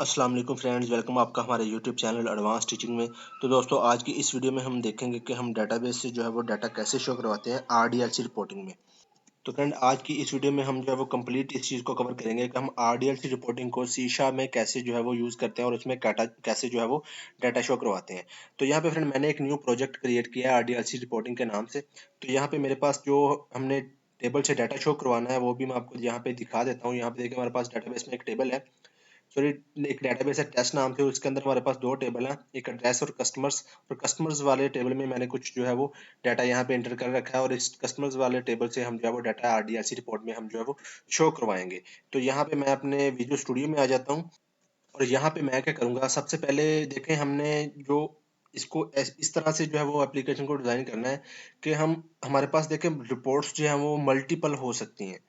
अस्सलाम वालेकुम friends, welcome आपका हमारे यूट्यूब चैनल एडवांस टीचिंग में। तो दोस्तों, आज की इस वीडियो में हम देखेंगे कि हम डेटाबेस से जो है वो डाटा कैसे शो करवाते हैं आरडीएलसी रिपोर्टिंग में। तो फ्रेंड, आज की इस वीडियो में हम जो है वो कंप्लीट इस चीज़ को कवर करेंगे कि हम आरडीएलसी रिपोर्टिंग को सीशा में कैसे जो है वो यूज़ करते हैं और उसमें कैसे जो है वो डाटा शो करवाते हैं। तो यहाँ पे फ्रेंड मैंने एक न्यू प्रोजेक्ट क्रिएट किया है आरडीएलसी रिपोर्टिंग के नाम से। तो यहाँ पे मेरे पास जो हमने टेबल से डाटा शो करवाना है वो भी मैं आपको यहाँ पे दिखा देता हूँ। यहाँ पे देखिए, हमारे पास डाटाबेस में एक टेबल है। सॉरी, एक डेटाबेस है टेस्ट नाम से। उसके अंदर हमारे पास दो टेबल हैं, एक एड्रेस और कस्टमर्स वाले टेबल में मैंने कुछ जो है वो डाटा यहाँ पे एंटर कर रखा है और इस कस्टमर्स वाले टेबल से हम जो है वो डाटा आरडीएलसी रिपोर्ट में हम जो है वो शो करवाएंगे। तो यहाँ पे मैं अपने विजुअल स्टूडियो में आ जाता हूँ और यहाँ पे मैं क्या करूँगा, सबसे पहले देखें हमने जो इसको इस तरह से जो है वो एप्लीकेशन को डिज़ाइन करना है कि हम हमारे पास देखें रिपोर्ट्स जो हैं वो मल्टीपल हो सकती हैं।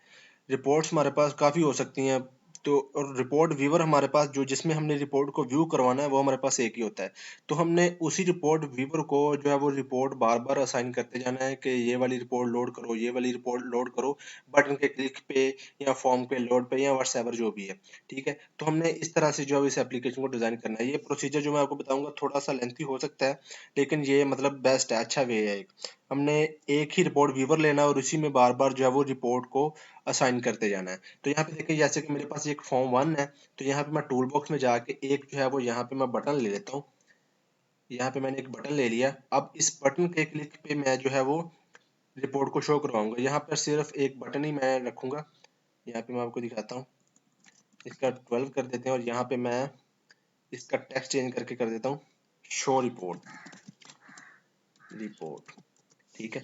रिपोर्ट्स हमारे पास काफ़ी हो सकती हैं। तो और रिपोर्ट व्यूअर हमारे पास जो जिसमें हमने रिपोर्ट को व्यू करवाना है वो हमारे पास एक ही होता है। तो हमने उसी रिपोर्ट व्यूअर को जो है वो रिपोर्ट बार बार असाइन करते जाना है कि ये वाली रिपोर्ट लोड करो, ये वाली रिपोर्ट लोड करो, बटन के क्लिक पे या फॉर्म पे लोड पे या व्हाट्सएवर जो भी है। ठीक है, तो हमने इस तरह से जो है इस एप्लीकेशन को डिज़ाइन करना है। ये प्रोसीजर जो मैं आपको बताऊंगा थोड़ा सा लेंथी हो सकता है, लेकिन ये मतलब बेस्ट है, अच्छा वे है। हमने एक ही रिपोर्ट व्यूअर लेना है और उसी में बार बार जो है वो रिपोर्ट को असाइन करते जाना है। तो यहाँ पे देखिए, जैसे कि मेरे पास एक फॉर्म 1 है। तो यहाँ पे मैं टूल बॉक्स में जाके एक जो है वो यहाँ पे मैं बटन ले लेता हूँ। यहाँ पे मैंने एक बटन ले लिया। अब इस बटन के क्लिक पे मैं जो है वो रिपोर्ट को शो करवाऊंगा। यहाँ पर सिर्फ एक बटन ही मैं रखूंगा। यहाँ पे मैं आपको दिखाता हूँ। इसका 12 कर देते हैं और यहाँ पे मैं इसका टेक्स्ट चेंज करके कर देता हूँ शो रिपोर्ट। ठीक है,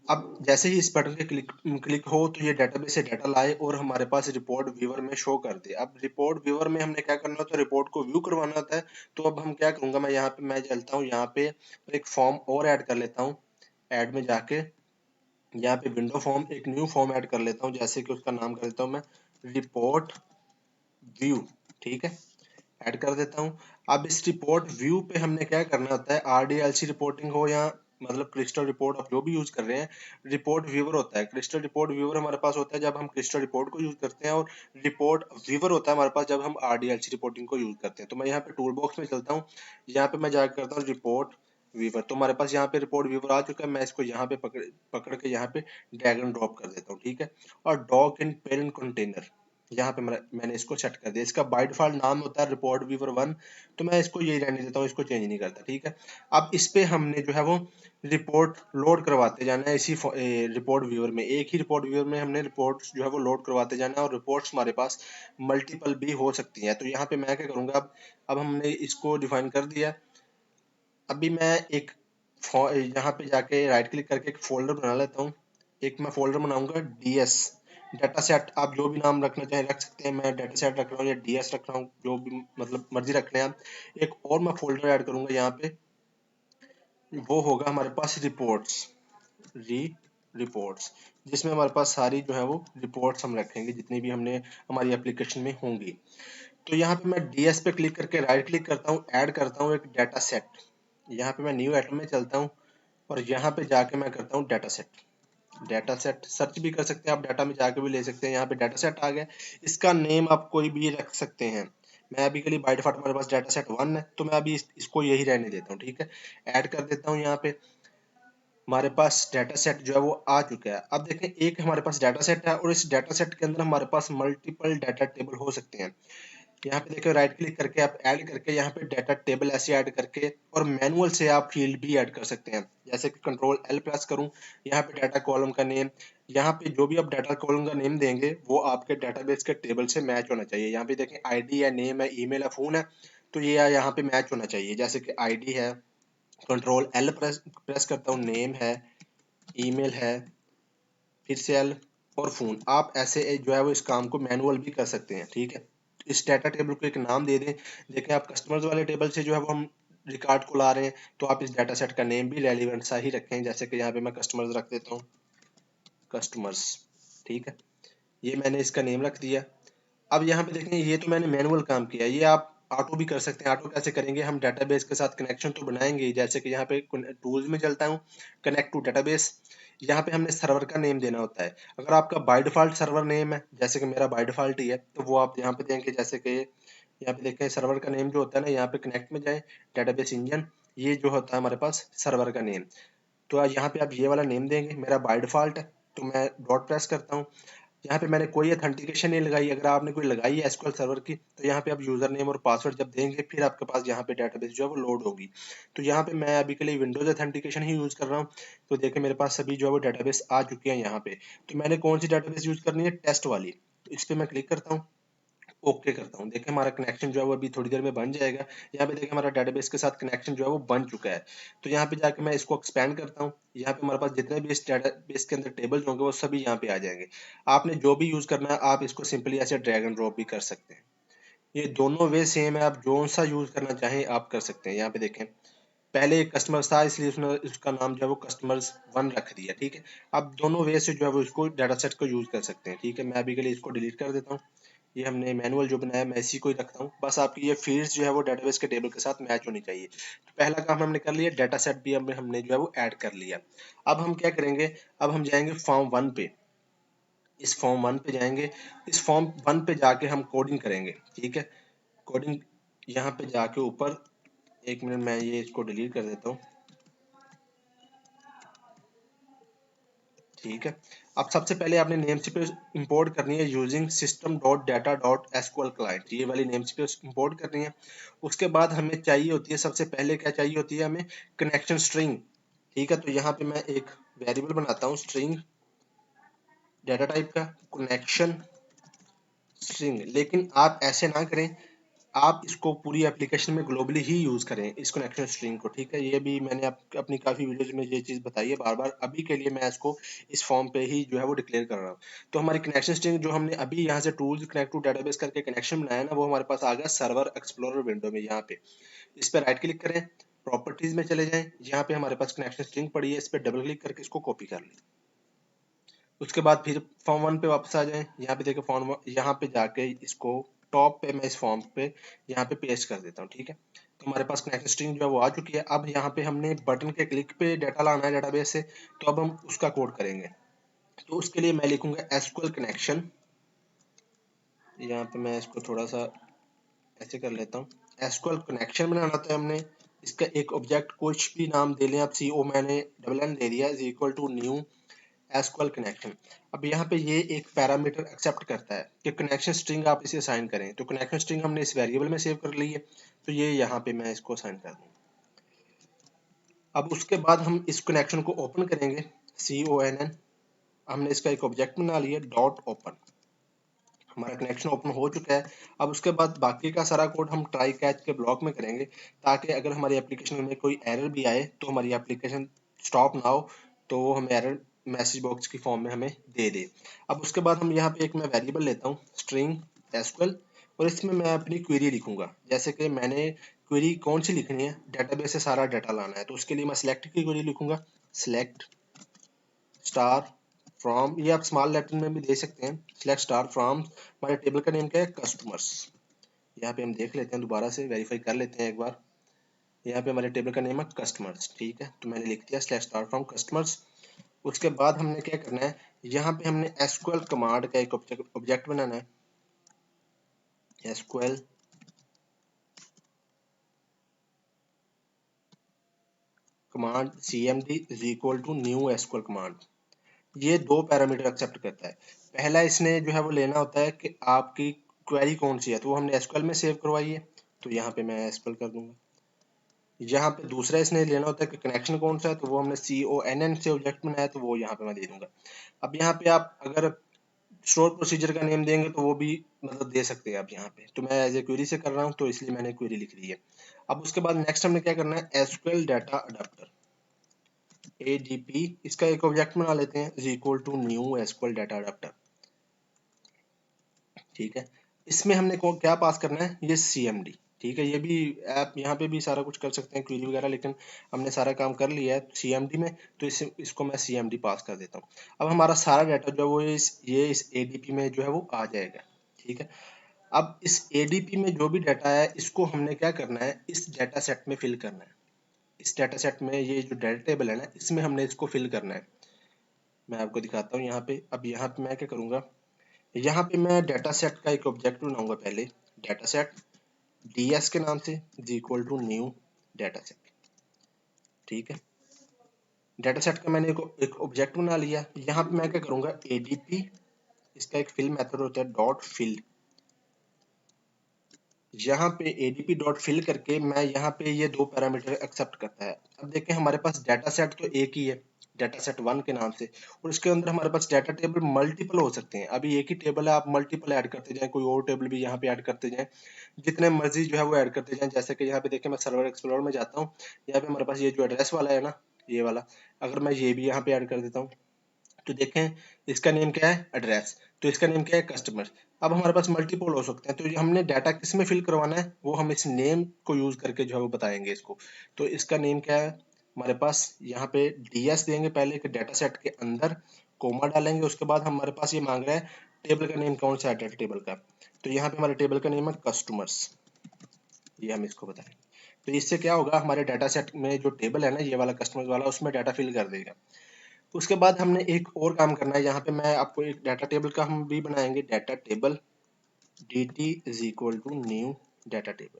अब जैसे ही इस बटन पे क्लिक क्लिक हो तो ये डेटाबेस से डाटा लाए और हमारे पास रिपोर्ट व्यूअर में शो कर दे। अब रिपोर्ट व्यूअर में हमने क्या करना होता है, रिपोर्ट को व्यू करवाना होता है। तो अब हम क्या करूंगा, मैं यहाँ पे मैं चलता हूँ, यहाँ पे एक फॉर्म और ऐड कर लेता हूँ। ऐड में जाके यहाँ पे विंडो फॉर्म, एक न्यू फॉर्म ऐड कर लेता हूँ, जैसे कि उसका नाम कर देता हूँ मैं रिपोर्ट व्यू। ठीक है, ऐड कर देता हूँ। अब इस रिपोर्ट व्यू पे हमने क्या करना होता है, आरडीएलसी रिपोर्टिंग हो या मतलब क्रिस्टल रिपोर्ट आप जो भी यूज कर रहे हैं, रिपोर्ट व्यूअर होता है। क्रिस्टल रिपोर्ट व्यूअर हमारे पास होता है जब हम क्रिस्टल रिपोर्ट को यूज करते हैं, और रिपोर्ट व्यूअर होता है हमारे पास जब हम आरडीएलसी रिपोर्टिंग को यूज करते हैं। तो मैं यहाँ पे टूल बॉक्स में चलता हूँ, यहाँ पे मैं जाकर करता हूँ रिपोर्ट व्यूअर। तो हमारे पास यहाँ पे रिपोर्ट व्यूअर आ चुका है। मैं इसको यहाँ पे पकड़ पकड़ के यहाँ पे ड्रैग एंड ड्रॉप कर देता हूँ। ठीक है, और डॉक इन पेरेंट कंटेनर यहाँ पे मैंने इसको सेट कर दिया। इसका बाय डिफॉल्ट नाम होता है रिपोर्ट व्यूअर 1। तो मैं इसको यही रहने देता हूँ, इसको चेंज नहीं करता। ठीक है, अब इस पे हमने जो है वो रिपोर्ट लोड करवाते जाना है। इसी रिपोर्ट व्यूअर में, एक ही रिपोर्ट व्यूअर में हमने रिपोर्ट जो है वो लोड करवाते जाना है, और रिपोर्ट्स हमारे पास मल्टीपल भी हो सकती हैं। तो यहाँ पे मैं क्या करूँगा, अब हमने इसको डिफाइन कर दिया। अभी मैं एक यहाँ पे जाके राइट क्लिक करके एक फोल्डर बना लेता हूँ। एक मैं फोल्डर बनाऊंगा डीएस डाटा सेट। आप जो भी नाम रखना चाहें रख सकते हैं। मैं डाटा सेट रख रहा हूँ या डीएस रख रहा हूँ, जो भी मतलब मर्जी रख लें आप। एक और मैं फोल्डर ऐड करूंगा यहाँ पे, वो होगा हमारे पास रिपोर्ट्स, जिसमें हमारे पास सारी जो है वो रिपोर्ट्स हम रखेंगे जितनी भी हमने हमारी एप्लीकेशन में होंगी। तो यहाँ पे मैं डीएस पे क्लिक करके राइट क्लिक करता हूँ, ऐड करता हूँ एक डाटा सेट। यहाँ पे मैं न्यू आइटम में चलता हूँ और यहाँ पे जाके मैं करता हूँ डाटा सेट सर्च भी कर सकते हैं आप, डाटा में जाके भी ले सकते हैं। यहाँ पे डाटा सेट आ गया। इसका नेम आप कोई भी रख सकते हैं। मैं अभी के लिए बाय डिफॉल्ट हमारे पास डाटा सेट 1 है, तो मैं अभी इसको यही रहने देता हूँ। ठीक है, ऐड कर देता हूँ। यहाँ पे हमारे पास डाटा सेट जो है वो आ चुका है। अब देखें, एक हमारे पास डाटा सेट है और इस डाटा सेट के अंदर हमारे पास मल्टीपल डाटा टेबल हो सकते हैं। यहाँ पे देखो, राइट क्लिक करके आप ऐड करके यहाँ पे डाटा टेबल ऐसे ऐड करके, और मैनुअल से आप फील्ड भी ऐड कर सकते हैं। जैसे कि कंट्रोल एल प्रेस करूँ, यहाँ पे डाटा कॉलम का नेम, यहाँ पे जो भी आप डाटा कॉलम का नेम देंगे वो आपके डाटाबेस के टेबल से मैच होना चाहिए। यहाँ पे देखें, आईडी है, नेम है, ईमेल है, फोन है, तो ये यहाँ पे मैच होना चाहिए। जैसे कि आईडी है, कंट्रोल एल प्रेस करता हूँ, नेम है, ईमेल है, फिर से एल, और फोन। आप ऐसे जो है वो इस काम को मैनुअल भी कर सकते हैं। ठीक है, इस डाटा टेबल को एक नाम दे दें। देखें, आप कस्टमर्स वाले टेबल से जो है वो हम रिकॉर्ड को ला रहे हैं, तो आप इस डाटा सेट का नेम भी रेलिवेंट सा ही रखें। जैसे कि यहाँ पे मैं कस्टमर्स रख देता हूँ, कस्टमर्स। ठीक है, ये मैंने इसका नेम रख दिया। अब यहाँ पे देखें, ये तो मैंने मैनुअल काम किया, ये आप ऑटो भी कर सकते हैं। ऑटो कैसे करेंगे, हम डाटाबेस के साथ कनेक्शन तो बनाएंगे ही। जैसे कि यहाँ पे टूल्स में चलता हूँ, कनेक्ट टू डाटाबेस। यहाँ पे हमने सर्वर का नेम देना होता है। अगर आपका बाय डिफॉल्ट सर्वर नेम है, जैसे कि मेरा बाय डिफॉल्ट ही है, तो वो आप यहाँ पे देंगे, जैसे कि यहाँ पे देखें सर्वर का नेम जो होता है ना, यहाँ पे कनेक्ट में जाए, डेटाबेस इंजन, ये जो होता है हमारे पास सर्वर का नेम। तो आज यहाँ पे आप ये वाला नेम देंगे, मेरा बाय डिफॉल्ट है तो मैं डॉट प्रेस करता हूँ। यहाँ पे मैंने कोई अथेंटिकेशन नहीं लगाई, अगर आपने कोई लगाई है एसक्यूएल सर्वर की तो यहाँ पे आप यूजर नेम और पासवर्ड जब देंगे फिर आपके पास यहाँ पे डेटाबेस जो है वो लोड होगी। तो यहाँ पे मैं अभी के लिए विंडोज अथेंटिकेशन ही यूज कर रहा हूँ। तो देखिए मेरे पास सभी जो है वो डेटाबेस आ चुके हैं यहाँ पे। तो मैंने कौन सी डेटाबेस यूज करनी है, टेस्ट वाली, तो इस पे मैं क्लिक करता हूँ, ओके करता हूँ। देखिए हमारा कनेक्शन जो है वो अभी थोड़ी देर में बन जाएगा। यहाँ पे देखिए हमारा डेटाबेस के साथ कनेक्शन जो है वो बन चुका है। तो यहाँ पे जाके मैं इसको एक्सपेंड करता हूँ। यहाँ पे हमारे पास जितने भी इस डेटाबेस के अंदर टेबल्स होंगे वो सभी यहाँ पे आ जाएंगे। आपने जो भी यूज करना है आप इसको सिंपली ऐसे ड्रैग एंड ड्रॉप भी कर सकते हैं। ये दोनों वे सेम है, आप जो सा यूज करना चाहें आप कर सकते हैं। यहाँ पे देखें पहले एक कस्टमर था इसलिए उसने उसका नाम जो है वो कस्टमर्स 1 रख दिया, ठीक है। आप दोनों वे से जो है वो इसको डाटा सेट को यूज कर सकते हैं, ठीक है। मैं अभी के लिए इसको डिलीट कर देता हूँ। ये हमने मैनुअल जो बनाया मैं इसी को ही रखता हूँ। बस आपकी ये फील्ड्स जो है वो डेटाबेस के टेबल के साथ मैच होनी चाहिए। तो पहला काम हमने कर लिया, डाटा सेट भी हमने जो है वो ऐड कर लिया। अब हम क्या करेंगे, अब हम जाएंगे फॉर्म 1 पे। इस फॉर्म 1 पे जाएंगे, इस फॉर्म 1 पे जाके हम कोडिंग करेंगे, ठीक है। कोडिंग यहाँ पे जाके ऊपर, एक मिनट मैं ये इसको डिलीट कर देता हूँ, ठीक है। अब सबसे पहले आपने नेम स्पेस इंपोर्ट करनी है using system dot data dot SQL client, ये वाली नेम स्पेस इंपोर्ट करनी है। उसके बाद हमें चाहिए होती है, सबसे पहले क्या चाहिए होती है हमें, कनेक्शन स्ट्रिंग, ठीक है। तो यहाँ पे मैं एक वेरिएबल बनाता हूँ स्ट्रिंग डाटा टाइप का, कनेक्शन स्ट्रिंग। लेकिन आप ऐसे ना करें, आप इसको पूरी एप्लीकेशन में ग्लोबली ही यूज करें इस कनेक्शन स्ट्रिंग को, ठीक है। ये भी मैंने अपनी काफी वीडियोस में ये चीज बताई है बार बार। अभी के लिए मैं इसको इस फॉर्म पे ही जो है वो डिक्लेयर कर रहा हूँ। तो हमारी कनेक्शन स्ट्रिंग जो हमने अभी यहाँ से टूल्स कनेक्ट टू डेटाबेस करके कनेक्शन बनाया ना, वो हमारे पास आ गया सर्वर एक्सप्लोरर विंडो में। यहाँ पे इस पर राइट क्लिक करें, प्रॉपर्टीज में चले जाएं, यहाँ पे हमारे पास कनेक्शन स्ट्रिंग पड़ी है, इस पर डबल क्लिक करके इसको कॉपी कर लें। उसके बाद फिर फॉर्म 1 पे वापस आ जाएं, यहाँ पे देखो फॉर्म यहाँ पे जाके इसको टॉप पे मैं इस फॉर्म पे यहाँ पे पेस्ट कर देता हूँ, ठीक है। तो हमारे पास कनेक्शन स्ट्रिंग जो है वो आ चुकी है। अब यहाँ पे हमने बटन के क्लिक पे डाटा लाना है डेटाबेस से, तो अब हम उसका कोड करेंगे। तो उसके लिए मैं लिखूंगा एसक्यूएल कनेक्शन, यहाँ पे मैं इसको थोड़ा सा ऐसे कर लेता हूँ। एसक्यूएल कनेक्शन बनाना था हमने, इसका एक ऑब्जेक्ट कुछ भी नाम दे लें आप, सी ओ मैंने डबल एन दे दिया, is equal to new SQL connection. अब यहाँ पे ये एक पैरामीटर एक्सेप्ट करता है कि कनेक्शन स्ट्रिंग आप इसे असाइन करें। तो कनेक्शन स्ट्रिंग हमने इस वेरिएबल में सेव कर ली है, तो ये यहाँ पे मैं इसको असाइन कर दूँ। अब उसके बाद हम इस कनेक्शन को ओपन करेंगे, CONN, हमने इसका एक ऑब्जेक्ट बना लिया डॉट ओपन। हमारा कनेक्शन ओपन हो चुका है। अब उसके बाद बाकी का सारा कोड हम ट्राई कैच के ब्लॉक में करेंगे, ताकि अगर हमारी एप्लीकेशन में कोई एरर भी आए तो हमारी एप्लीकेशन स्टॉप ना हो, तो वो हमें एरर मैसेज बॉक्स की फॉर्म में हमें दे दे। अब उसके बाद हम यहाँ पे एक मैं वेरिएबल लेता हूँ स्ट्रिंग एसक्यूएल, और इसमें मैं अपनी क्वेरी लिखूंगा। जैसे कि मैंने क्वेरी कौन सी लिखनी है, डेटाबेस से सारा डाटा लाना है, तो उसके लिए मैं सिलेक्ट की क्वेरी लिखूंगा, सिलेक्ट स्टार फ्रॉम, ये आप स्मॉल लेटर में भी दे सकते हैं, सिलेक्ट स्टार फ्रॉम, हमारे टेबल का नेम क्या है, कस्टमर्स। यहाँ पे हम देख लेते हैं, दोबारा से वेरीफाई कर लेते हैं एक बार। यहाँ पे हमारे टेबल का नेम है कस्टमर्स, ठीक है। तो मैंने लिख दिया सिलेक्ट स्टार फ्रॉम कस्टमर्स। उसके बाद हमने क्या करना है, यहाँ पे हमने एसक्यूएल कमांड का एक ऑब्जेक्ट बनाना है, SQL command cmd is equal to new SQL command. ये दो पैरामीटर एक्सेप्ट करता है। पहला इसने जो है वो लेना होता है कि आपकी क्वेरी कौन सी है, तो वो हमने एसक्यूएल में सेव करवाई है, तो यहाँ पे मैं एसक्यूएल कर दूंगा। यहाँ पे दूसरा इसने लेना होता है कि कनेक्शन कौन सा है, तो वो हमने CONN से ऑब्जेक्ट बनाया, तो वो यहाँ पे मैं दे दूंगा। अब यहाँ पे आप अगर स्टोर प्रोसीजर का नेम देंगे तो वो भी मतलब दे सकते हैं आप यहाँ पे। तो मैं एज ए क्वेरी से कर रहा हूँ तो इसलिए मैंने क्वेरी लिख दी है। अब उसके बाद नेक्स्ट हमने क्या करना है, एसक्यूएल डाटा अडाप्टर ADP, इसका एक ऑब्जेक्ट बना लेते हैं is equal to new SQL data adapter, ठीक है। इसमें हमने को क्या पास करना है, ये CMD, ठीक है। ये भी आप यहाँ पे भी सारा कुछ कर सकते हैं क्वेरी वगैरह, लेकिन हमने सारा काम कर लिया है CMD में, तो इसको मैं CMD पास कर देता हूँ। अब हमारा सारा डाटा जो है वो इस ADP में जो है वो आ जाएगा, ठीक है। अब इस ADP में जो भी डाटा है इसको हमने क्या करना है, इस डाटा सेट में फिल करना है। इस डाटा सेट में ये जो डाटा टेबल है ना, इसमें हमने इसको फिल करना है। मैं आपको दिखाता हूँ यहाँ पे। अब यहाँ पे मैं क्या करूँगा, यहाँ पे मैं डाटा सेट का एक ऑब्जेक्ट बनाऊंगा पहले, डाटा सेट, ds के नाम से is equal to new data set. ठीक है, डाटा सेट का मैंने एक ऑब्जेक्ट बना लिया। यहाँ पे मैं क्या करूंगा, adp, इसका एक फिल मेथड होता है डॉट फिल। यहाँ पे adp डॉट फिल करके मैं यहाँ पे ये दो पैरामीटर एक्सेप्ट करता है। अब देखें हमारे पास डाटा सेट तो एक ही है, डाटा सेट 1 के नाम से, और इसके अंदर हमारे पास डाटा टेबल मल्टीपल हो सकते हैं। अभी एक ही टेबल है, आप मल्टीपल ऐड करते जाएं, कोई और टेबल भी यहाँ पे ऐड करते जाएं, जितने मर्जी जो है वो ऐड करते जाएं। जैसे कि यहाँ पे देखें मैं सर्वर एक्सप्लोरर में जाता हूँ, यहाँ पे हमारे पास ये जो एड्रेस वाला है ना, ये वाला, अगर मैं ये भी यहाँ पे ऐड कर देता हूँ तो देखें इसका नेम क्या है, एड्रेस, तो इसका नेम क्या है, कस्टमर। अब हमारे पास मल्टीपल हो सकते हैं, तो ये हमने डाटा किस में फिल करवाना है वो हम इस नेम को यूज करके जो है वो बताएंगे इसको। तो इसका नेम क्या है हमारे पास, यहाँ पे ds देंगे पहले कि डाटा सेट के अंदर, कोमा डालेंगे, उसके बाद हमारे पास ये मांग रहा है टेबल का नेम कौन सा है डाटा टेबल का, तो यहाँ पे हमारे टेबल का नेम है कस्टमर्स, ये हम इसको बताएंगे। तो इससे क्या होगा, हमारे डाटा सेट में जो टेबल है ना ये वाला कस्टमर्स वाला, उसमें डाटा फिल कर देगा। उसके बाद हमने एक और काम करना है, यहाँ पे मैं आपको एक डाटा टेबल का हम भी बनाएंगे, data table dt is equal to new data table.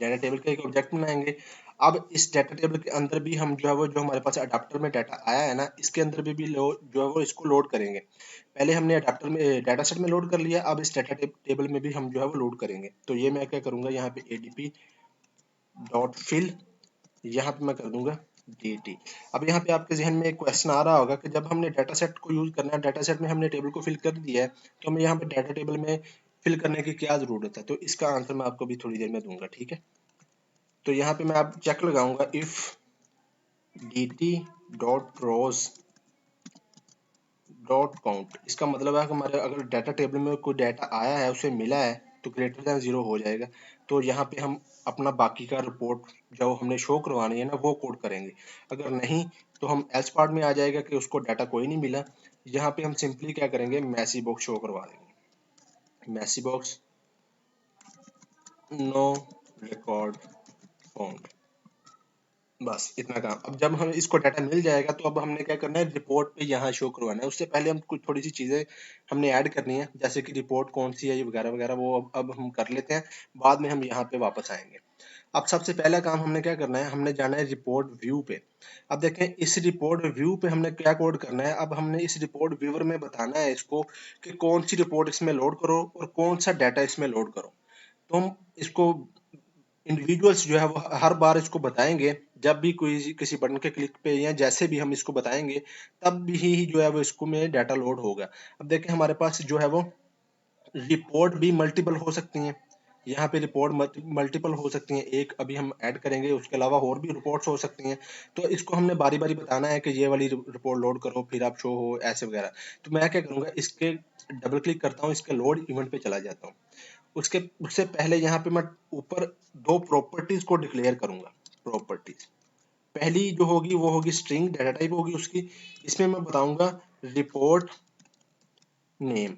Data table का एक ऑब्जेक्ट बनाएंगे। अब इस डाटा टेबल के अंदर भी हम जो है वो, जो हमारे पास अडाप्टर में डाटा आया है ना, इसके अंदर भी जो है वो इसको लोड करेंगे। पहले हमने अडाप्टर में डाटा सेट में लोड कर लिया, अब इस डाटा टेबल में भी हम जो है वो लोड करेंगे। तो ये मैं क्या करूंगा, यहाँ पे adp डॉट फिल, यहाँ पे मैं कर दूंगा dt। अब यहाँ पे आपके जहन में एक क्वेश्चन आ रहा होगा कि जब हमने डाटा सेट को यूज करना है, डाटा सेट में हमने टेबल को फिल कर दिया है, तो हमें यहाँ पे डाटा टेबल में फिल करने की क्या जरूरत है। तो इसका आंसर मैं आपको भी थोड़ी देर में दूंगा, ठीक है। तो यहाँ पे मैं आप चेक लगाऊंगा, if dt dot rows dot count, इसका मतलब है कि हमारे अगर डाटा टेबल में कोई डाटा आया है, उसे मिला है, तो ग्रेटर देन 0 हो जाएगा। तो यहाँ पे हम अपना बाकी का रिपोर्ट जो हमने शो करवानी है ना वो कोड करेंगे। अगर नहीं तो हम एल्स पार्ट में आ जाएगा कि उसको डाटा कोई नहीं मिला। यहाँ पे हम सिंपली क्या करेंगे, मैसी बॉक्स शो करवा देंगे, message box no record found, बस इतना काम। अब जब हमें इसको डाटा मिल जाएगा तो अब हमने क्या करना है, रिपोर्ट पे यहाँ शो करवाना है। उससे पहले हम कुछ थोड़ी सी चीजें हमने ऐड करनी है, जैसे कि रिपोर्ट कौन सी है ये वगैरह वगैरह, वो अब हम कर लेते हैं, बाद में हम यहाँ पे वापस आएंगे। अब सबसे पहला काम हमने क्या करना है, हमने जाना है रिपोर्ट व्यू पे। अब देखें इस रिपोर्ट व्यू पे हमने क्या कोड करना है, अब हमने इस रिपोर्ट व्यूअर में बताना है इसको कि कौन सी रिपोर्ट इसमें लोड करो और कौन सा डाटा इसमें लोड करो। तो हम इसको इंडिविजुअल्स जो है वो हर बार इसको बताएंगे, जब भी कोई किसी बटन के क्लिक पे या जैसे भी हम इसको बताएंगे तब भी जो है वो इसको में डाटा लोड होगा। अब देखें हमारे पास जो है वो रिपोर्ट भी मल्टीपल हो सकती हैं, यहाँ पे रिपोर्ट मल्टीपल हो सकती हैं, एक अभी हम ऐड करेंगे, उसके अलावा और भी रिपोर्ट्स हो सकती हैं। तो इसको हमने बारी बारी बताना है कि ये वाली रिपोर्ट लोड करो फिर आप शो हो, ऐसे वगैरह। तो मैं क्या करूँगा, इसके डबल क्लिक करता हूँ, इसके लोड इवेंट पे चला जाता हूँ। उससे पहले यहाँ पे मैं ऊपर दो प्रॉपर्टीज को डिक्लेयर करूंगा। प्रॉपर्टीज पहली जो होगी वो होगी स्ट्रिंग, डाटा टाइप होगी उसकी, इसमें मैं बताऊंगा रिपोर्ट नेम,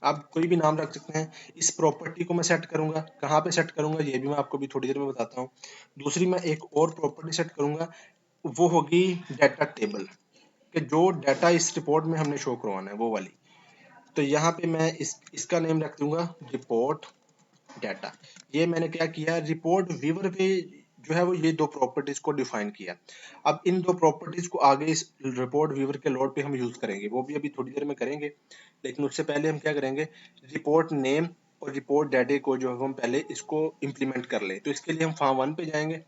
आप कोई भी नाम रख सकते हैं। इस प्रॉपर्टी को मैं सेट करूंगा, कहाँ पे सेट करूंगा ये भी मैं आपको भी थोड़ी देर में बताता हूँ। दूसरी मैं एक और प्रॉपर्टी सेट करूंगा, वो होगी डाटा टेबल, कि जो डाटा इस रिपोर्ट में हमने शो करवाना है वो वाली। तो यहाँ पे मैं इसका नेम रख दूंगा रिपोर्ट डाटा। ये मैंने क्या किया, रिपोर्ट व्यूअर पे जो है वो ये दो प्रॉपर्टीज को डिफाइन किया। अब इन दो प्रॉपर्टीज को आगे इस रिपोर्ट व्यूअर के लोड पे हम यूज करेंगे, वो भी अभी थोड़ी देर में करेंगे। लेकिन उससे पहले हम क्या करेंगे, रिपोर्ट नेम और रिपोर्ट डाटे को जो है हम पहले इसको इम्प्लीमेंट कर ले। तो इसके लिए हम फॉर्म 1 पे जाएंगे।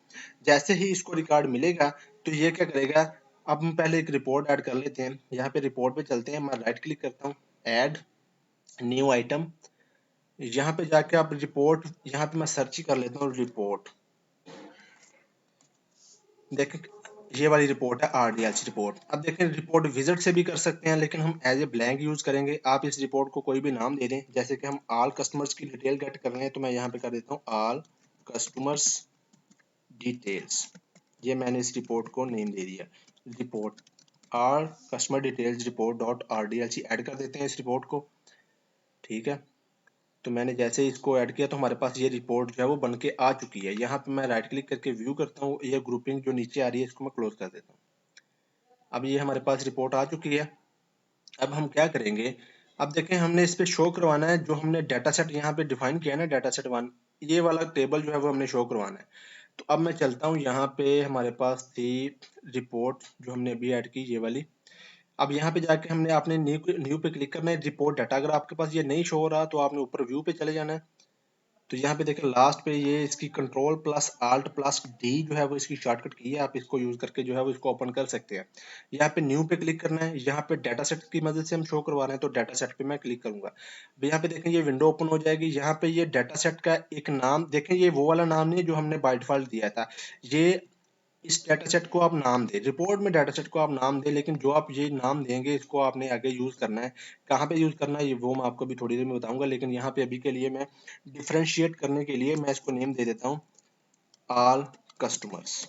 जैसे ही इसको रिकॉर्ड मिलेगा तो ये क्या करेगा, अब हम पहले एक रिपोर्ट ऐड कर लेते हैं। यहाँ पे रिपोर्ट पे चलते हैं, मैं राइट क्लिक करता हूँ, ऐड न्यू आइटम। यहाँ पे जाके आप रिपोर्ट, यहाँ पे मैं सर्च ही कर लेता हूँ रिपोर्ट, देखें ये वाली रिपोर्ट है RDLC रिपोर्ट। अब देखें रिपोर्ट विजिट से भी कर सकते हैं, लेकिन हम एज ए ब्लैंक यूज करेंगे। आप इस रिपोर्ट को कोई भी नाम दे दें, जैसे कि हम ऑल कस्टमर्स की डिटेल गेट कर रहे हैं, तो मैं यहाँ पे कर देता हूँ ऑल कस्टमर्स डिटेल्स। ये मैंने इस रिपोर्ट को नेम दे दिया, report all customer details report dot RDLC add कर देते हैं इस रिपोर्ट को, ठीक है। तो मैंने जैसे इसको ऐड किया तो हमारे पास ये रिपोर्ट जो है वो बन के आ चुकी है। यहाँ पे मैं राइट क्लिक करके व्यू करता हूँ, ये ग्रुपिंग जो नीचे आ रही है इसको मैं क्लोज कर देता हूँ। अब ये हमारे पास रिपोर्ट आ चुकी है। अब हम क्या करेंगे, अब देखें हमने इस पे शो करवाना है जो हमने डाटा सेट यहाँ पे डिफाइन किया है ना, डाटा सेट 1, ये वाला टेबल जो है वो हमने शो करवाना है। तो अब मैं चलता हूँ, यहाँ पे हमारे पास थी रिपोर्ट जो हमने अभी ऐड की, ये वाली। अब यहाँ पे जाके हमने आपने न्यू न्यू पे क्लिक करना है, रिपोर्ट डाटा। अगर आपके पास ये नहीं शो हो रहा तो आपने ऊपर व्यू पे चले जाना है। तो यहाँ पे देखें लास्ट पे ये इसकी control plus alt plus D जो है वो इसकी शॉर्टकट की है, आप इसको यूज करके जो है वो इसको ओपन कर सकते हैं। यहाँ पे न्यू पे क्लिक करना है, यहाँ पे डाटा सेट की मदद से हम शो करवा रहे हैं तो डाटा सेट पे मैं क्लिक करूंगा। अब यहाँ पे देखें ये विंडो ओपन हो जाएगी। यहाँ पे ये डाटा सेट का एक नाम देखें, ये वो वाला नाम नहीं जो हमने बाय डिफॉल्ट दिया था। ये इस डाटा सेट को आप नाम दें, रिपोर्ट में डाटा सेट को आप नाम दें, लेकिन जो आप ये नाम देंगे इसको आपने आगे यूज करना है। कहाँ पे यूज करना है ये वो मैं आपको भी थोड़ी देर में बताऊंगा, लेकिन यहाँ पे अभी के लिए मैं डिफरेंशिएट करने के लिए मैं इसको नेम दे देता हूँ ऑल कस्टमर्स।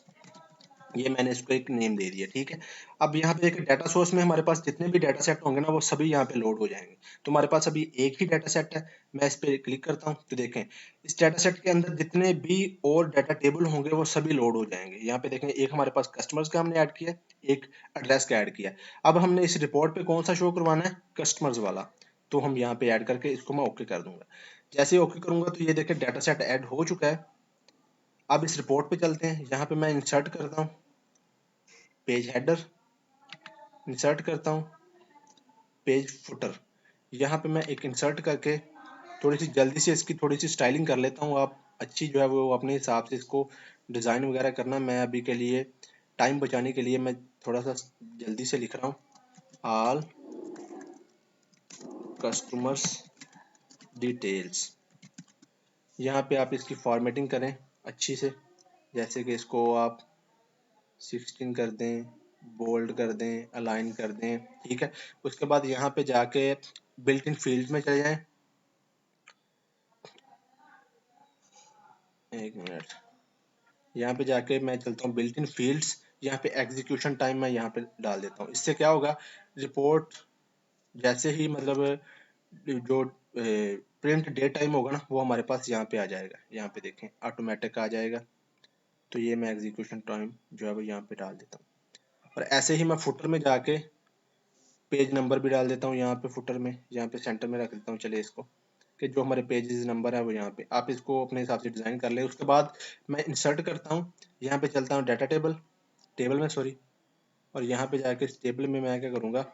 ये मैंने इसको एक नेम दे दिया, ठीक है। अब यहाँ पे देखिए डाटा सोर्स में हमारे पास जितने भी डाटा सेट होंगे ना वो सभी यहाँ पे लोड हो जाएंगे। तो हमारे पास अभी एक ही डाटा सेट है, मैं इस पे क्लिक करता हूँ तो देखें इस डाटा सेट के अंदर जितने भी और डाटा टेबल होंगे वो सभी लोड हो जाएंगे। यहाँ पे देखें एक हमारे पास कस्टमर्स का हमने ऐड किया, एक एड्रेस का ऐड किया। अब हमने इस रिपोर्ट पे कौन सा शो करवाना है, कस्टमर्स वाला। तो हम यहाँ पे ऐड करके इसको मैं ओके कर दूंगा। जैसे ही ओके करूंगा तो ये देखें डाटा सेट ऐड हो चुका है। अब इस रिपोर्ट पे चलते हैं, यहाँ पे मैं इंसर्ट करता हूँ पेज हेडर, इंसर्ट करता हूँ पेज फुटर। यहाँ पे मैं एक इंसर्ट करके थोड़ी सी जल्दी से इसकी थोड़ी सी स्टाइलिंग कर लेता हूँ। आप अच्छी जो है वो अपने हिसाब से इसको डिज़ाइन वगैरह करना। मैं अभी के लिए टाइम बचाने के लिए मैं थोड़ा सा जल्दी से लिख रहा हूँ ऑल कस्टमर्स डिटेल्स। यहाँ पे आप इसकी फॉर्मेटिंग करें अच्छी से, जैसे कि इसको आप 16 कर दें, बोल्ड कर दें, अलाइन कर दें, ठीक है। उसके बाद यहाँ पे जाके बिल्ट इन फील्ड में चले जाएं। एक मिनट, यहाँ पे जाके मैं चलता हूँ बिल्ट इन फील्ड्स। यहाँ पे एग्जीक्यूशन टाइम मैं यहाँ पे डाल देता हूँ। इससे क्या होगा, रिपोर्ट जैसे ही मतलब जो प्रिंट डेट टाइम होगा ना वो हमारे पास यहाँ पे आ जाएगा। यहाँ पे देखें ऑटोमेटिक आ जाएगा। तो ये मैं एग्जीक्यूशन टाइम जो है वो यहाँ पे डाल देता हूँ। और ऐसे ही मैं फुटर में जाके पेज नंबर भी डाल देता हूँ यहाँ पे फुटर में, यहाँ पे सेंटर में रख देता हूँ। चलिए इसको कि जो हमारे पेजेस नंबर है वो यहाँ पे आप इसको अपने हिसाब से डिज़ाइन कर ले। उसके बाद मैं इंसर्ट करता हूँ, यहाँ पे चलता हूँ डाटा टेबल में सॉरी। और यहाँ पे जाके इस टेबल में मैं क्या करूँगा,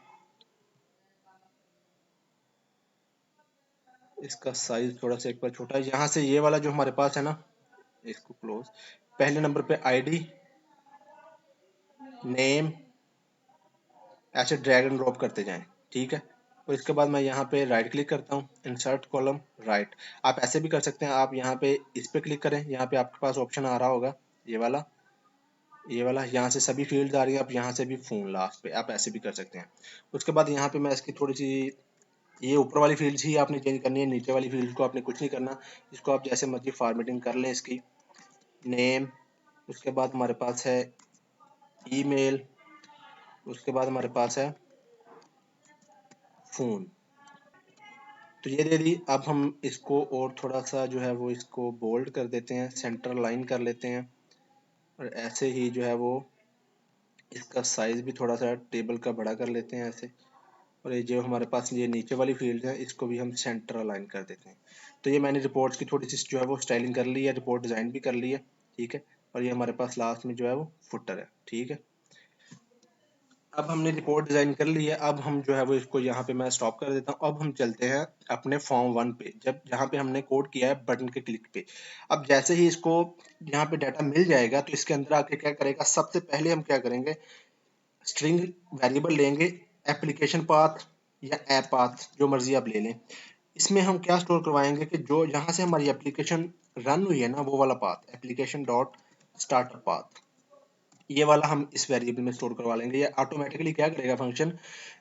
इसका साइज थोड़ा सा एक बार छोटा है। यहाँ से ये वाला जो हमारे पास है ना, इसको क्लोज। पहले नंबर पे आईडी, नेम, ऐसे ड्रैग एंड ड्रॉप करते जाएं, ठीक है। और इसके बाद मैं यहाँ पे राइट क्लिक करता हूँ, इंसर्ट कॉलम राइट। आप ऐसे भी कर सकते हैं, आप यहाँ पे इस पे क्लिक करें, यहाँ पे आपके पास ऑप्शन आ रहा होगा ये वाला यहाँ से सभी फील्ड आ रही है। आप यहाँ से भी फोन लास्ट पे आप ऐसे भी कर सकते हैं। उसके बाद यहाँ पे मैं इसकी थोड़ी सी ये ऊपर वाली फील्ड्स ही आपने चेंज करनी है, नीचे वाली फील्ड को आपने कुछ नहीं करना। इसको आप जैसे मर्जी फॉर्मेटिंग कर लें इसकी, नेम, उसके बाद हमारे पास है ईमेल, उसके बाद हमारे पास है फ़ोन। तो ये दे दी। अब हम इसको और थोड़ा सा जो है वो इसको बोल्ड कर देते हैं, सेंटर लाइन कर लेते हैं। और ऐसे ही जो है वो इसका साइज भी थोड़ा सा टेबल का बड़ा कर लेते हैं ऐसे। और ये जो हमारे पास ये नीचे वाली फील्ड है इसको भी हम सेंटर अलाइन कर देते हैं। तो ये मैंने रिपोर्ट्स की थोड़ी सी जो है वो स्टाइलिंग कर ली है, रिपोर्ट डिज़ाइन भी कर ली है, ठीक है। और ये हमारे पास लास्ट में जो है वो फुटर है, ठीक है। अब हमने रिपोर्ट डिज़ाइन कर ली है। अब हम जो है वो इसको यहाँ पे मैं स्टॉप कर देता हूँ। अब हम चलते हैं अपने फॉर्म 1 पे, जब जहाँ पे हमने कोड किया है बटन के क्लिक पे। अब जैसे ही इसको यहाँ पे डाटा मिल जाएगा तो इसके अंदर आके क्या करेगा, सबसे पहले हम क्या करेंगे, स्ट्रिंग वेरिएबल लेंगे, एप्लीकेशन पाथ या ऐप पाथ जो मर्जी आप ले लें। इसमें हम क्या स्टोर करवाएंगे कि जो जहाँ से हमारी एप्लीकेशन रन हुई है ना वो वाला path, application dot starter path, ये वाला हम इस वेरिएबल में स्टोर करवा लेंगे। ये ऑटोमेटिकली क्या करेगा फंक्शन,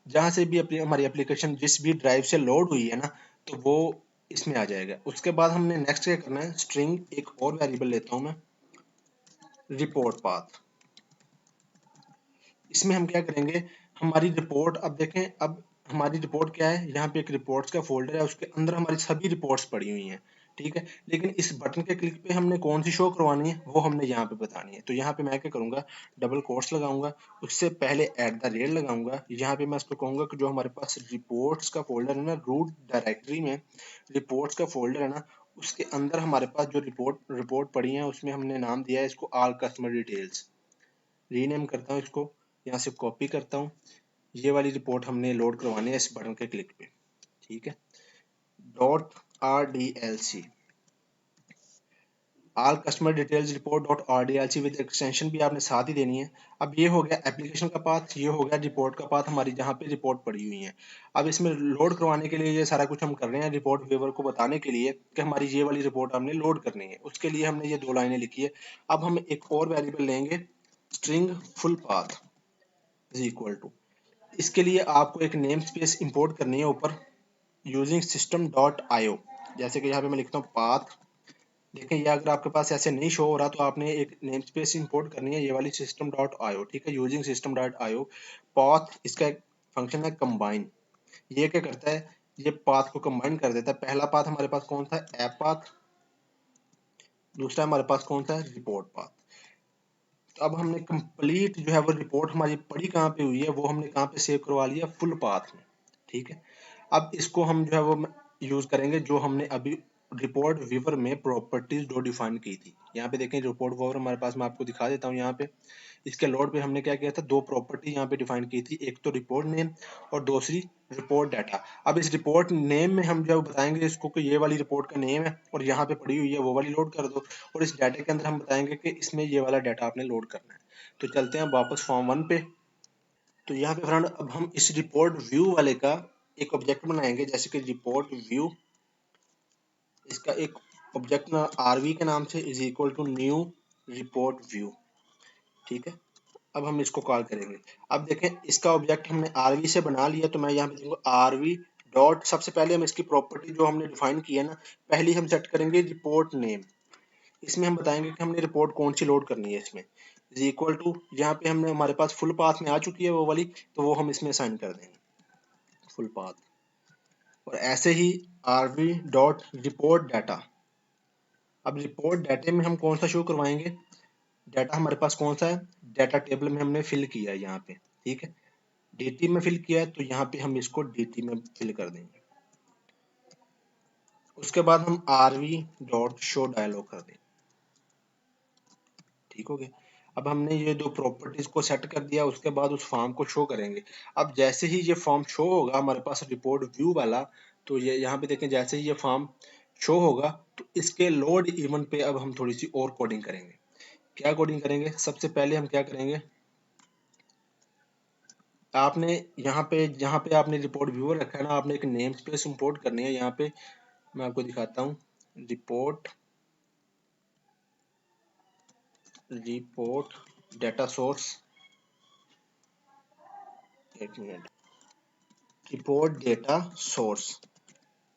जहाँ से भी हमारी एप्लीकेशन जिस भी ड्राइव से लोड हुई है ना तो वो इसमें आ जाएगा। उसके बाद हमने नेक्स्ट क्या करना है, स्ट्रिंग एक और वेरिएबल लेता हूँ मैं, रिपोर्ट पाथ। इसमें हम क्या करेंगे, हमारी रिपोर्ट, अब देखें अब हमारी रिपोर्ट क्या है, यहाँ पे एक रिपोर्ट्स का फोल्डर है, उसके अंदर हमारी सभी रिपोर्ट्स पड़ी हुई हैं, ठीक है। लेकिन इस बटन के क्लिक पे हमने कौन सी शो करवानी है वो हमने यहाँ पे बतानी है। तो यहाँ पे मैं क्या करूंगा, डबल कोट्स लगाऊंगा, उससे पहले @ लगाऊंगा। यहाँ पे मैं इसको कहूंगा कि जो हमारे पास रिपोर्ट्स का फोल्डर है ना, रूट डायरेक्टरी में रिपोर्ट्स का फोल्डर है ना, उसके अंदर हमारे पास जो रिपोर्ट पड़ी है उसमें हमने नाम दिया है इसको ऑल कस्टमर डिटेल्स। रीनेम करता हूँ इसको, यहाँ से कॉपी करता हूँ। ये वाली रिपोर्ट हमने लोड करवानी है इस बटन के क्लिक पे, ठीक है। .rdlc all customer details report .rdlc with extension भी आपने साथ ही देनी है। अब ये हो गया एप्लीकेशन का पाथ, ये हो गया रिपोर्ट का पाथ हमारी जहाँ पे रिपोर्ट पड़ी हुई है। अब इसमें लोड करवाने के लिए ये सारा कुछ हम कर रहे हैं रिपोर्ट व्यूअर को बताने के लिए कि हमारी ये वाली रिपोर्ट हमने लोड करनी है। उसके लिए हमने ये 2 लाइनें लिखी है। अब हम एक और वेरिएबल लेंगे, string full path is equal to, इसके लिए आपको एक नेम स्पेस इंपोर्ट करनी है ऊपर यूजिंग सिस्टम डॉट आईओ। जैसे कि यहाँ पे मैं लिखता हूँ पाथ। देखें, ये अगर आपके पास ऐसे नहीं शो हो रहा तो आपने एक नेम स्पेस इंपोर्ट करनी है, ये वाली सिस्टम डॉट आईओ, ठीक है, using system dot IO. Path इसका एक फंक्शन है कंबाइन। ये क्या करता है, ये पाथ को कंबाइन कर देता है। पहला पाथ हमारे पास कौन सा है, ऐप पाथ। दूसरा हमारे पास कौन सा है, रिपोर्ट पाथ। तो अब हमने कंप्लीट जो है वो रिपोर्ट हमारी पड़ी कहाँ पे हुई है वो हमने कहाँ पे सेव करवा लिया, फुल पाथ में, ठीक है। अब इसको हम जो है वो यूज करेंगे जो हमने अभी रिपोर्ट व्यूअर में प्रॉपर्टीज जो डिफाइन की थी। यहाँ पे देखें रिपोर्ट व्यूअर हमारे पास, मैं आपको दिखा देता हूँ। यहाँ पे इसके लोड पे हमने क्या किया था, 2 प्रॉपर्टी यहाँ पे डिफाइन की थी, एक तो रिपोर्ट नेम और दूसरी रिपोर्ट डाटा। अब इस रिपोर्ट नेम में हम जब बताएंगे इसको कि ये वाली रिपोर्ट का नेम है और यहाँ पे पड़ी हुई है वो वाली लोड कर दो, और इस डाटा के अंदर हम बताएंगे कि इसमें ये वाला डाटा आपने लोड करना है। तो चलते हैं वापस फॉर्म 1 पे। तो यहाँ पे फ्रेंड अब हम इस रिपोर्ट व्यू वाले का एक ऑब्जेक्ट बनाएंगे, जैसे कि रिपोर्ट व्यू, इसका एक ऑब्जेक्ट ना आरवी के नाम से is equal to new report view, ठीक है। अब हम इसको कॉल करेंगे। अब देखें इसका ऑब्जेक्ट हमने आरवी से बना लिया, तो मैं यहाँ पे दूंगा आरवी डॉट, सबसे पहले हम इसकी प्रॉपर्टी जो हमने डिफाइन की है ना, पहली हम सेट करेंगे रिपोर्ट नेम। इसमें हम बताएंगे कि हमने रिपोर्ट कौन सी लोड करनी है। इसमें इज इक्वल टू, यहाँ पे हमने हमारे पास फुल पाथ में आ चुकी है वो वाली, तो वो हम इसमें असाइन कर देंगे फुल पाथ। और ऐसे ही आरवी डॉट रिपोर्ट डाटा। अब रिपोर्ट डाटे में हम कौन सा शो करवाएंगे, डाटा हमारे पास कौन सा है, डाटा टेबल में हमने फिल किया है यहाँ पे, ठीक है। डीटी में फिल किया है तो यहाँ पे हम इसको डीटी में फिल कर देंगे। उसके बाद हम आरवी डॉट शो डायलॉग कर देंगे, ठीक हो गया। अब हमने ये 2 प्रॉपर्टीज को सेट कर दिया, उसके बाद उस फॉर्म को शो करेंगे। अब जैसे ही ये फॉर्म शो होगा हमारे पास रिपोर्ट व्यू वाला, तो ये यहाँ पे देखें जैसे ही ये फॉर्म शो होगा तो इसके लोड इवेंट पे अब हम थोड़ी सी और कोडिंग करेंगे। क्या कोडिंग करेंगे, सबसे पहले हम क्या करेंगे, आपने यहाँ पे जहाँ पे आपने रिपोर्ट व्यूअर रखा है ना, आपने एक नेम स्पेस इंपोर्ट करनी है। यहाँ पे मैं आपको दिखाता हूँ, रिपोर्ट डाटा सोर्स, एक मिनट, रिपोर्ट डेटा सोर्स।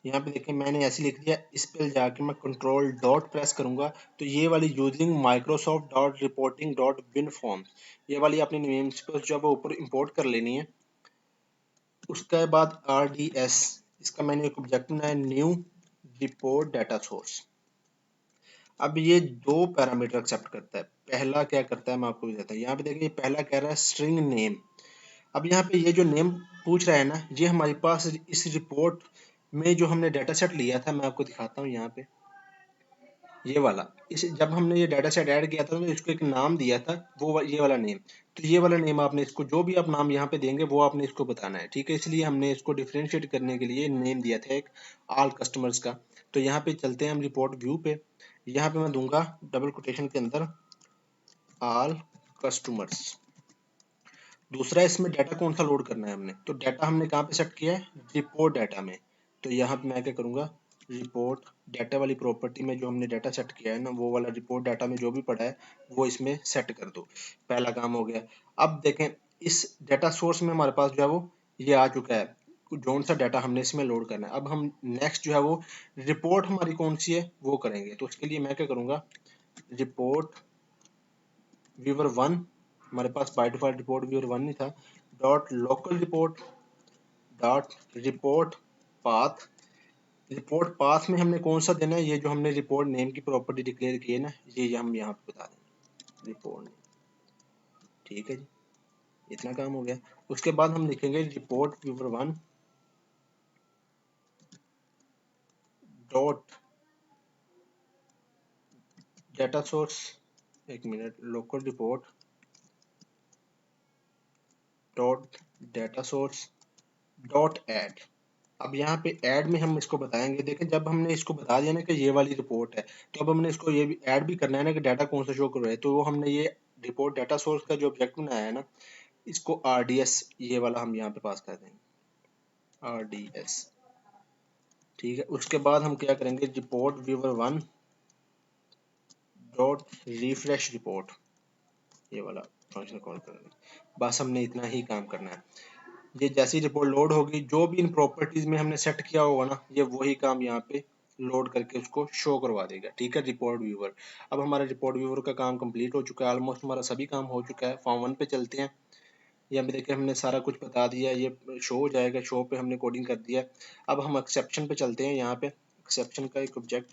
यहाँ पे देखिए मैंने ऐसे लिख दिया। इस पे जाके मैं कंट्रोल डॉट प्रेस करूंगा तो ये वाली using Microsoft dot reporting dot win form, ये वाली अपनी नेम स्पेस जो है वो ऊपर इंपोर्ट कर लेनी है। उसके बाद RDS, इसका मैंने एक ऑब्जेक्ट बनाया न्यू रिपोर्ट डाटा सोर्स। अब ये 2 पैरामीटर एक्सेप्ट करता है। पहला क्या करता है मैं आपको बताता हूँ। यहाँ पे देखिए पहला कह रहा है स्ट्रिंग नेम। अब यहाँ पे ये जो नेम पूछ रहा है ना, ये हमारे पास इस रिपोर्ट में जो हमने डाटा सेट लिया था, मैं आपको दिखाता हूँ यहाँ पे ये वाला। इस जब हमने ये डाटा सेट ऐड किया था तो इसको एक नाम दिया था, वो ये वाला नेम। तो ये वाला नेम आपने इसको जो भी आप नाम यहाँ पे देंगे वो आपने इसको बताना है, ठीक है। इसलिए हमने इसको डिफरेंशिएट करने के लिए नेम दिया था एक ऑल कस्टमर्स का। तो यहाँ पे चलते हैं हम रिपोर्ट व्यू पे। यहाँ पे मैं दूंगा डबल कोटेशन के अंदर ऑल कस्टमर्स। दूसरा इसमें डाटा कौन सा लोड करना है हमने, तो डाटा हमने कहाँ पे सेट किया है, रिपोर्ट डाटा में। तो यहाँ पे मैं क्या करूँगा, रिपोर्ट डाटा वाली प्रॉपर्टी में जो हमने डाटा सेट किया है ना, वो वाला रिपोर्ट डाटा में जो भी पड़ा है वो इसमें सेट कर दो। पहला काम हो गया। अब देखें इस डाटा सोर्स में हमारे पास जो है वो ये आ चुका है, कौन सा डाटा हमने इसमें लोड करना है। अब हम नेक्स्ट जो है वो रिपोर्ट हमारी कौन सी है वो करेंगे। तो उसके लिए मैं क्या करूँगा, रिपोर्ट व्यूअर 1, हमारे पास बाय डिफॉल्ट रिपोर्ट व्यूअर 1 नहीं था, dot local report dot report path report path में हमने कौन सा देना है, ये जो हमने रिपोर्ट नेम की प्रॉपर्टी डिक्लेयर की है ना, ये हम यहाँ पे बता देंगे रिपोर्ट नेम। ठीक है जी, इतना काम हो गया। उसके बाद हम लिखेंगे report viewer 1 dot data source, एक मिनट, local report dot data source dot add. अब यहाँ पे ऐड में हम इसको बताएंगे, देखें जब हमने इसको बता दिया ना कि ये वाली रिपोर्ट है, तो अब हमने इसको ये भी ऐड भी करना है ना कि डाटा कौन सा शो कर रहा है। तो वो हमने ये रिपोर्ट डाटा सोर्स का जो ऑब्जेक्ट बनाया है ना, इसको RDS ये वाला हम यहाँ पे पास कर देंगे RDS। ठीक है, उसके बाद हम क्या करेंगे, report viewer 1 dot refresh report, ये वाला फंक्शन कॉल करेंगे। बस हमने इतना ही काम करना है। ये जैसी रिपोर्ट लोड होगी, जो भी इन प्रॉपर्टीज में हमने सेट किया होगा ना, ये वही काम यहाँ पे लोड करके उसको शो करवा देगा। ठीक है, रिपोर्ट व्यूवर। अब हमारा रिपोर्ट व्यूवर का काम कंप्लीट हो चुका है, ऑलमोस्ट हमारा सभी काम हो चुका है। फॉर्म 1 पे चलते हैं। यहाँ पे देखिए हमने सारा कुछ बता दिया, ये शो हो जाएगा, शो पे हमने कोडिंग कर दिया। अब हम एक्सेप्शन पे चलते हैं। यहाँ पे एक्सेप्शन का एक ऑब्जेक्ट,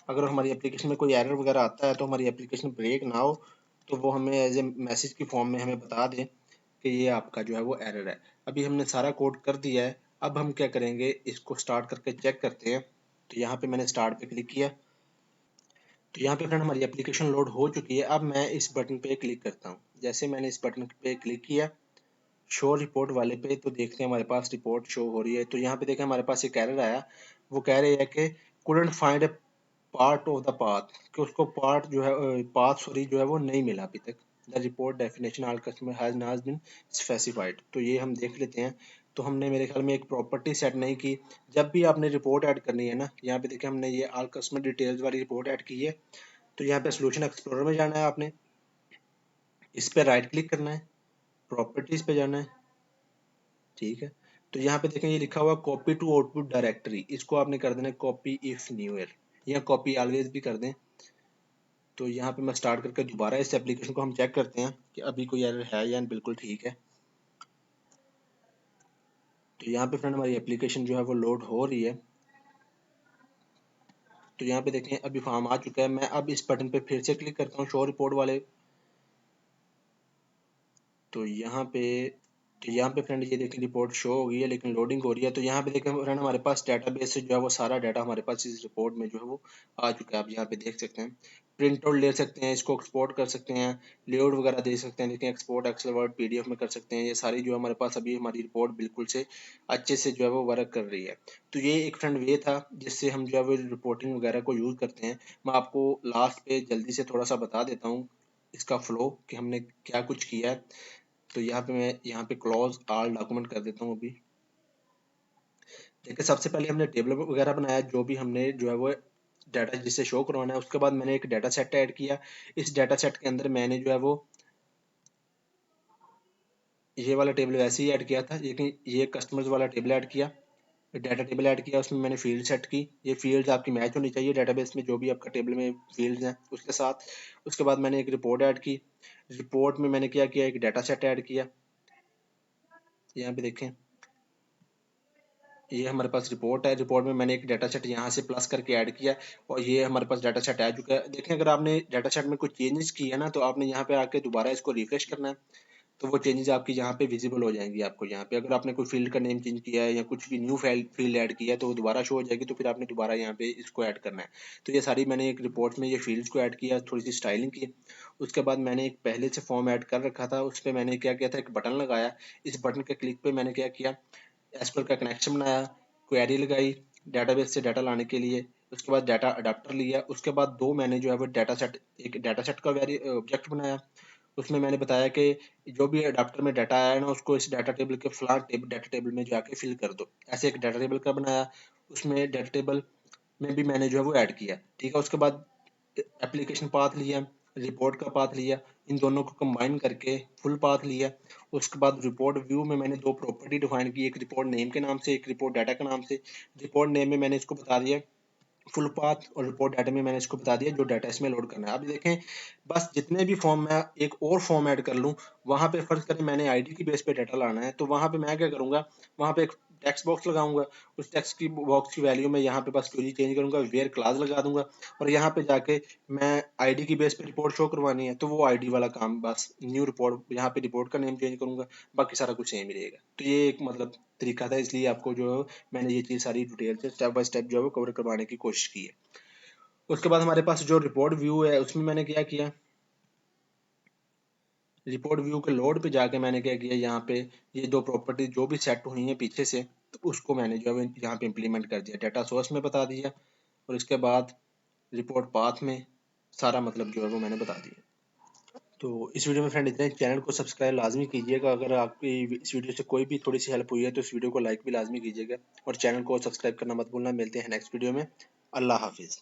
अगर हमारी एप्लीकेशन में कोई एरर वगैरह आता है तो हमारी एप्लीकेशन ब्रेक ना हो, तो वो हमें एज ए मैसेज की फॉर्म में हमें बता दें कि ये आपका जो है वो एरर है। अभी हमने सारा कोड कर दिया है। अब हम क्या करेंगे, इसको स्टार्ट करके चेक करते हैं। तो यहाँ पे मैंने स्टार्ट पे क्लिक किया, तो यहाँ पे फ्रेंड हमारी एप्लीकेशन लोड हो चुकी है। अब मैं इस बटन पे क्लिक करता हूँ। जैसे मैंने इस बटन पे क्लिक किया, शो रिपोर्ट वाले पे, तो देखते हैं हमारे पास रिपोर्ट शो हो रही है। तो यहाँ पे देखें हमारे पास एक एरर आया, वो कह रहे हैं कि couldn't find a part of the path, कि उसको पार्ट जो है पाथ सॉरी जो है वो नहीं मिला अभी तक। The report definition all customer has not been specified. तो ये हम देख लेते हैं। तो हमने मेरे ख्याल में एक प्रॉपर्टी सेट नहीं की। जब भी आपने रिपोर्ट ऐड करनी है ना, यहाँ पे देखिए हमने ये ऑल कस्टमर डिटेल्स वाली रिपोर्ट ऐड की है। तो यहाँ पे सोल्यूशन एक्सप्लोरर में जाना है आपने, इस पे राइट क्लिक करना है, प्रॉपर्टीज पे जाना है। ठीक है, तो यहाँ पे देखें ये लिखा हुआ कॉपी टू आउटपुट डायरेक्टरी, इसको आपने कर देना कॉपी इफ न्यूयर, या कॉपी ऑलवेज भी कर दें। तो यहाँ पे मैं स्टार्ट करके दोबारा इस एप्लीकेशन को हम चेक करते हैं कि अभी कोई एरर है या बिल्कुल ठीक है। तो यहाँ पे फ्रेंड हमारी एप्लीकेशन जो है वो लोड हो रही है। तो यहाँ पे देखें अभी फॉर्म आ चुका है। मैं अब इस बटन पे फिर से क्लिक करता हूँ शो रिपोर्ट वाले। तो यहाँ पे फ्रेंड ये देखें रिपोर्ट शो हो गई है, लेकिन लोडिंग हो रही है। तो यहाँ पे देखें फ्रेंड हमारे पास डेटाबेस से जो है वो सारा डाटा हमारे पास इस रिपोर्ट में जो है वो आ चुका है। आप यहाँ पे देख सकते हैं, प्रिंट आउट ले सकते हैं, इसको एक्सपोर्ट कर सकते हैं, लेआउट वगैरह दे सकते हैं। देखें एक्सपोर्ट एक्सेल वर्ड PDF में कर सकते हैं। ये सारी जो है हमारे पास अभी हमारी रिपोर्ट बिल्कुल से अच्छे से जो है वो वर्क कर रही है। तो ये एक फ्रेंड वे था जिससे हम जो है वो रिपोर्टिंग वगैरह को यूज़ करते हैं। मैं आपको लास्ट पे जल्दी से थोड़ा सा बता देता हूँ इसका फ्लो कि हमने क्या कुछ किया है। तो यहाँ पे मैं यहाँ पे क्लोज ऑल डॉक्यूमेंट कर देता हूँ। अभी देखिए सबसे पहले हमने टेबल वगैरह बनाया, जो भी हमने जो है वो डाटा जिससे शो करवाना है। उसके बाद मैंने एक डाटा सेट ऐड किया। इस डाटा सेट के अंदर मैंने जो है वो ये वाला टेबल वैसे ही ऐड किया था, लेकिन ये कस्टमर्स वाला टेबल ऐड किया, डाटा टेबल ऐड किया। उसमें मैंने फील्ड सेट की। ये फील्ड्स आपकी मैच होनी चाहिए डेटाबेस में, जो भी आपका टेबल में फील्ड्स हैं उसके साथ। उसके बाद मैंने एक रिपोर्ट ऐड की। रिपोर्ट में मैंने क्या किया, एक डाटा सेट ऐड किया। यहाँ पे देखें ये हमारे पास रिपोर्ट है। रिपोर्ट में मैंने एक डाटा सेट यहाँ से प्लस करके ऐड किया, और ये हमारे पास डाटा सेट आ चुका है। देखें अगर आपने डाटा सेट में कुछ चेंजेस किए हैं ना, तो आपने यहाँ पे आके दोबारा इसको रिफ्रेश करना है, तो वो चेंजेस आपकी यहाँ पे विजिबल हो जाएंगी। आपको यहाँ पे अगर आपने कोई फील्ड का नेम चेंज किया है या कुछ भी न्यू फील्ड ऐड किया है, तो वो दोबारा शो हो जाएगी। तो फिर आपने दोबारा यहाँ पे इसको ऐड करना है। तो ये सारी मैंने एक रिपोर्ट में ये फील्ड्स को ऐड किया, थोड़ी सी स्टाइलिंग की। उसके बाद मैंने एक पहले से फॉर्म ऐड कर रखा था, उस पर मैंने क्या किया था, एक बटन लगाया। इस बटन के क्लिक पे मैंने क्या किया, एसक्यूएल का कनेक्शन बनाया, क्वेरी लगाई डेटाबेस से डाटा लाने के लिए। उसके बाद डाटा अडाप्टर लिया। उसके बाद दो मैंने जो है वो डाटा सेट, एक डाटा सेट का ऑब्जेक्ट बनाया। उसमें मैंने बताया कि जो भी अडाप्टर में डाटा आया है ना, उसको इस डाटा टेबल के फलां डाटा टेबल में जाके फिल कर दो। ऐसे एक डाटा टेबल का बनाया, उसमें डाटा टेबल में भी मैंने जो है वो ऐड किया। ठीक है, उसके बाद एप्लीकेशन पाथ लिया, रिपोर्ट का पाथ लिया, इन दोनों को कंबाइन करके फुल पाथ लिया। उसके बाद रिपोर्ट व्यू में मैंने दो प्रॉपर्टी डिफाइन की, एक रिपोर्ट नेम के नाम से, एक रिपोर्ट डाटा के नाम से। रिपोर्ट नेम में मैंने इसको बता दिया फुल पाथ, और रिपोर्ट डाटा में मैंने इसको बता दिया जो डाटा इसमें लोड करना है। अब देखें बस जितने भी फॉर्म मैं एक और फॉर्म ऐड कर लूँ, वहाँ पे फर्ज करें मैंने आईडी की बेस पे डाटा लाना है, तो वहाँ पे मैं क्या करूँगा, वहाँ पे एक टेक्स्ट बॉक्स लगाऊंगा, उस टेक्स्ट की बॉक्स की वैल्यू में यहाँ पे बस क्वेरी चेंज करूंगा, वेयर क्लास लगा दूंगा, और यहाँ पे जाके मैं आईडी की बेस पे रिपोर्ट शो करवानी है तो वो आईडी वाला काम, बस न्यू रिपोर्ट, यहाँ पे रिपोर्ट का नेम चेंज करूंगा, बाकी सारा कुछ सेम ही रहेगा। तो ये एक मतलब तरीका था, इसलिए आपको जो है मैंने ये चीज़ सारी डिटेल से स्टेप बाय स्टेप जो है वो कवर करवाने की कोशिश की है। उसके बाद हमारे पास जो रिपोर्ट व्यू है उसमें मैंने क्या किया, रिपोर्ट व्यू के लोड पे जाके मैंने क्या किया, यहाँ पे ये दो प्रॉपर्टी जो भी सेट हुई हैं पीछे से, तो उसको मैंने जो है यहाँ पे इम्प्लीमेंट कर दिया, डाटा सोर्स में बता दिया, और इसके बाद रिपोर्ट पाथ में सारा मतलब जो है वो मैंने बता दिया। तो इस वीडियो में फ्रेंड इतना ही। चैनल को सब्सक्राइब लाजमी कीजिएगा, अगर आपकी इस वीडियो से कोई भी थोड़ी सी हेल्प हुई है तो इस वीडियो को लाइक भी लाजमी कीजिएगा, और चैनल को सब्सक्राइब करना मत भूलना। मिलते हैं नेक्स्ट वीडियो में। अल्लाह हाफिज़।